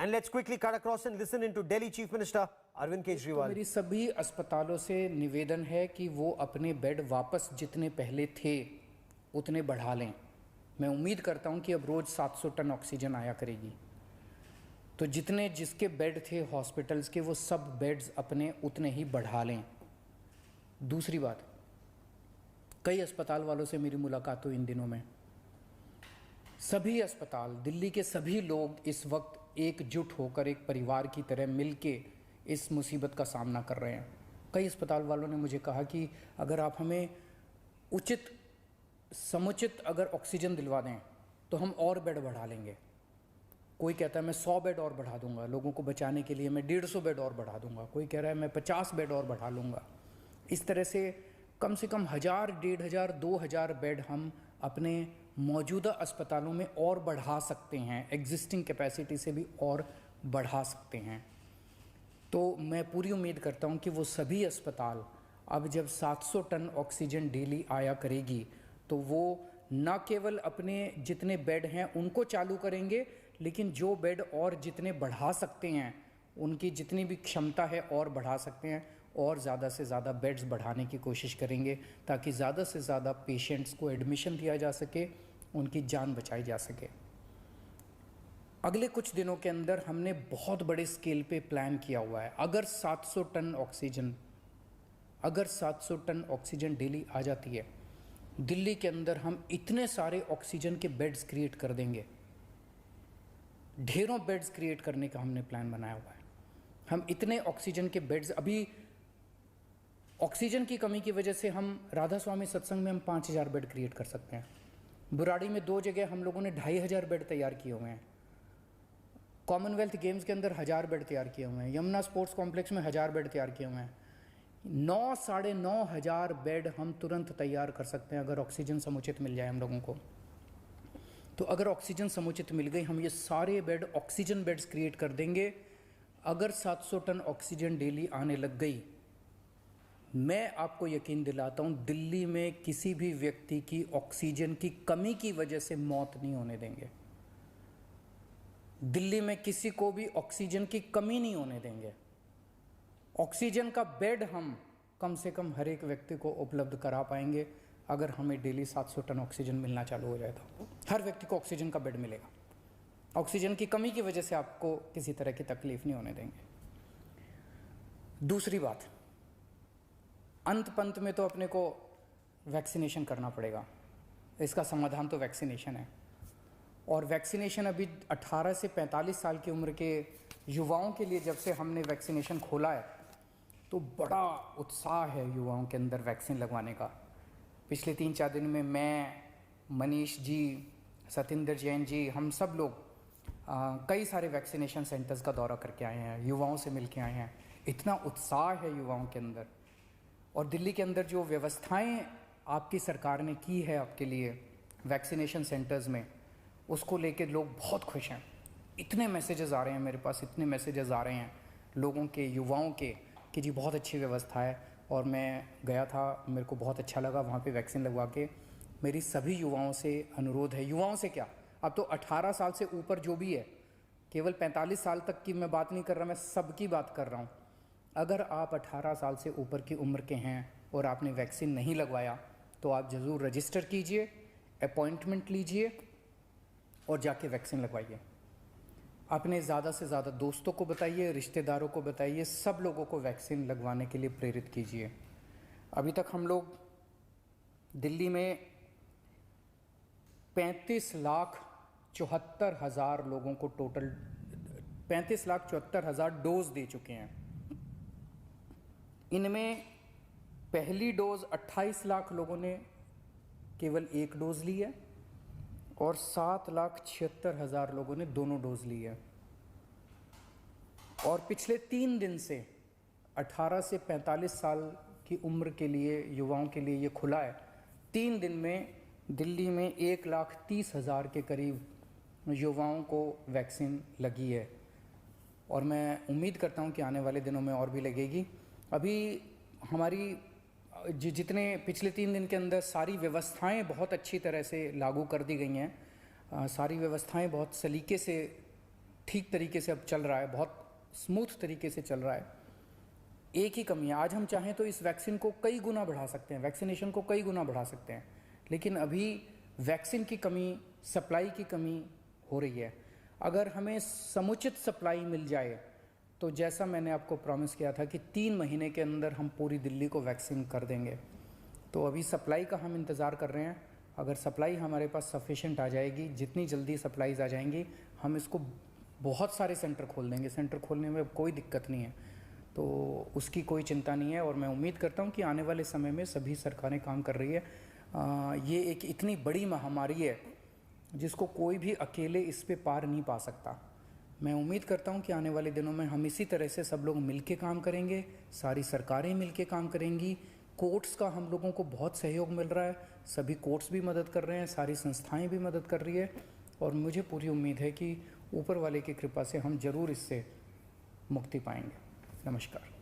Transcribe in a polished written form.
And let's quickly cut across and listen into Delhi Chief Minister Arvind Kejriwal. तो मेरी सभी अस्पतालों से निवेदन है कि वो अपने बेड वापस जितने पहले थे उतने बढ़ा लें। मैं उम्मीद करता हूं कि अब रोज़ 700 टन ऑक्सीजन आया करेगी, तो जितने जिसके बेड थे हॉस्पिटल्स के वो सब बेड्स अपने उतने ही बढ़ा लें। दूसरी बात, कई अस्पताल वालों से मेरी मुलाकात हुई इन दिनों में। सभी अस्पताल, दिल्ली के सभी लोग इस वक्त एकजुट होकर एक परिवार की तरह मिलके इस मुसीबत का सामना कर रहे हैं। कई अस्पताल वालों ने मुझे कहा कि अगर आप हमें उचित समुचित अगर ऑक्सीजन दिलवा दें तो हम और बेड बढ़ा लेंगे। कोई कहता है मैं 100 बेड और बढ़ा दूंगा लोगों को बचाने के लिए, मैं 150 बेड और बढ़ा दूंगा। कोई कह रहा है मैं 50 बेड और बढ़ा लूँगा। इस तरह से कम 1000, 1500, 2000 बेड हम अपने मौजूदा अस्पतालों में और बढ़ा सकते हैं, एग्जिस्टिंग कैपेसिटी से भी और बढ़ा सकते हैं। तो मैं पूरी उम्मीद करता हूं कि वो सभी अस्पताल अब जब 700 टन ऑक्सीजन डेली आया करेगी तो वो न केवल अपने जितने बेड हैं उनको चालू करेंगे, लेकिन जो बेड और जितने बढ़ा सकते हैं, उनकी जितनी भी क्षमता है और बढ़ा सकते हैं, और ज़्यादा से ज़्यादा बेड्स बढ़ाने की कोशिश करेंगे ताकि ज़्यादा से ज़्यादा पेशेंट्स को एडमिशन दिया जा सके, उनकी जान बचाई जा सके। अगले कुछ दिनों के अंदर हमने बहुत बड़े स्केल पे प्लान किया हुआ है। अगर 700 टन ऑक्सीजन डेली आ जाती है दिल्ली के अंदर, हम इतने सारे ऑक्सीजन के बेड्स क्रिएट कर देंगे। ढेरों बेड्स क्रिएट करने का हमने प्लान बनाया हुआ है। हम इतने ऑक्सीजन के बेड्स, अभी ऑक्सीजन की कमी की वजह से हम राधा स्वामी सत्संग में हम 5000 बेड क्रिएट कर सकते हैं। बुराड़ी में 2 जगह हम लोगों ने 2500 बेड तैयार किए हुए हैं। कॉमनवेल्थ गेम्स के अंदर 1000 बेड तैयार किए हुए हैं। यमुना स्पोर्ट्स कॉम्प्लेक्स में 1000 बेड तैयार किए हुए हैं। 9-9.5 हजार बेड हम तुरंत तैयार कर सकते हैं अगर ऑक्सीजन समुचित मिल जाए हम लोगों को। तो अगर ऑक्सीजन समुचित मिल गई, हम ये सारे बेड ऑक्सीजन बेड्स क्रिएट कर देंगे। अगर 700 टन ऑक्सीजन डेली आने लग गई, मैं आपको यकीन दिलाता हूं दिल्ली में किसी भी व्यक्ति की ऑक्सीजन की कमी की वजह से मौत नहीं होने देंगे। दिल्ली में किसी को भी ऑक्सीजन की कमी नहीं होने देंगे। ऑक्सीजन का बेड हम कम से कम हर एक व्यक्ति को उपलब्ध करा पाएंगे अगर हमें डेली 700 टन ऑक्सीजन मिलना चालू हो जाए तो हर व्यक्ति को ऑक्सीजन का बेड मिलेगा। ऑक्सीजन की कमी की वजह से आपको किसी तरह की तकलीफ नहीं होने देंगे। दूसरी बात, अंत पंत में तो अपने को वैक्सीनेशन करना पड़ेगा। इसका समाधान तो वैक्सीनेशन है, और वैक्सीनेशन अभी 18 से 45 साल की उम्र के युवाओं के लिए जब से हमने वैक्सीनेशन खोला है तो बड़ा उत्साह है युवाओं के अंदर वैक्सीन लगवाने का। पिछले 3-4 दिन में मैं, मनीष जी, सतिंदर जैन जी, हम सब लोग कई सारे वैक्सीनेशन सेंटर्स का दौरा करके आए हैं, युवाओं से मिल के आए हैं। इतना उत्साह है युवाओं के अंदर। और दिल्ली के अंदर जो व्यवस्थाएं आपकी सरकार ने की है आपके लिए वैक्सीनेशन सेंटर्स में, उसको लेकर लोग बहुत खुश हैं। इतने मैसेजेस आ रहे हैं मेरे पास, इतने मैसेजेस आ रहे हैं लोगों के, युवाओं के, कि जी बहुत अच्छी व्यवस्था है। और मैं गया था, मेरे को बहुत अच्छा लगा वहाँ पे वैक्सीन लगवा के। मेरी सभी युवाओं से अनुरोध है, युवाओं से क्या, अब तो 18 साल से ऊपर जो भी है, केवल 45 साल तक की मैं बात नहीं कर रहा, मैं सबकी बात कर रहा हूँ। अगर आप 18 साल से ऊपर की उम्र के हैं और आपने वैक्सीन नहीं लगवाया तो आप ज़रूर रजिस्टर कीजिए, अपॉइंटमेंट लीजिए और जाके वैक्सीन लगवाइए। अपने ज़्यादा से ज़्यादा दोस्तों को बताइए, रिश्तेदारों को बताइए, सब लोगों को वैक्सीन लगवाने के लिए प्रेरित कीजिए। अभी तक हम लोग दिल्ली में 35,74,000 लोगों को टोटल 35,74,000 डोज दे चुके हैं। इनमें पहली डोज 28 लाख लोगों ने केवल 1 डोज ली है और 7,76,000 लोगों ने दोनों डोज ली है। और पिछले 3 दिन से 18 से 45 साल की उम्र के लिए, युवाओं के लिए ये खुला है। 3 दिन में दिल्ली में 1,30,000 के करीब युवाओं को वैक्सीन लगी है, और मैं उम्मीद करता हूँ कि आने वाले दिनों में और भी लगेगी। अभी हमारी जितने पिछले 3 दिन के अंदर सारी व्यवस्थाएं बहुत अच्छी तरह से लागू कर दी गई हैं। सारी व्यवस्थाएं बहुत सलीके से ठीक तरीके से अब चल रहा है, बहुत स्मूथ तरीके से चल रहा है। एक ही कमी है, आज हम चाहें तो इस वैक्सीन को कई गुना बढ़ा सकते हैं, वैक्सीनेशन को कई गुना बढ़ा सकते हैं, लेकिन अभी वैक्सीन की कमी, सप्लाई की कमी हो रही है। अगर हमें समुचित सप्लाई मिल जाए तो जैसा मैंने आपको प्रॉमिस किया था कि 3 महीने के अंदर हम पूरी दिल्ली को वैक्सीन कर देंगे, तो अभी सप्लाई का हम इंतज़ार कर रहे हैं। अगर सप्लाई हमारे पास सफिशेंट आ जाएगी, जितनी जल्दी सप्लाईज आ जाएंगी, हम इसको बहुत सारे सेंटर खोल देंगे। सेंटर खोलने में कोई दिक्कत नहीं है, तो उसकी कोई चिंता नहीं है। और मैं उम्मीद करता हूँ कि आने वाले समय में सभी सरकारें काम कर रही है। ये एक इतनी बड़ी महामारी है जिसको कोई भी अकेले इस पे पार नहीं पा सकता। मैं उम्मीद करता हूँ कि आने वाले दिनों में हम इसी तरह से सब लोग मिल के काम करेंगे, सारी सरकारें मिल के काम करेंगी। कोर्ट्स का हम लोगों को बहुत सहयोग मिल रहा है, सभी कोर्ट्स भी मदद कर रहे हैं, सारी संस्थाएं भी मदद कर रही है, और मुझे पूरी उम्मीद है कि ऊपर वाले की कृपा से हम ज़रूर इससे मुक्ति पाएंगे। नमस्कार।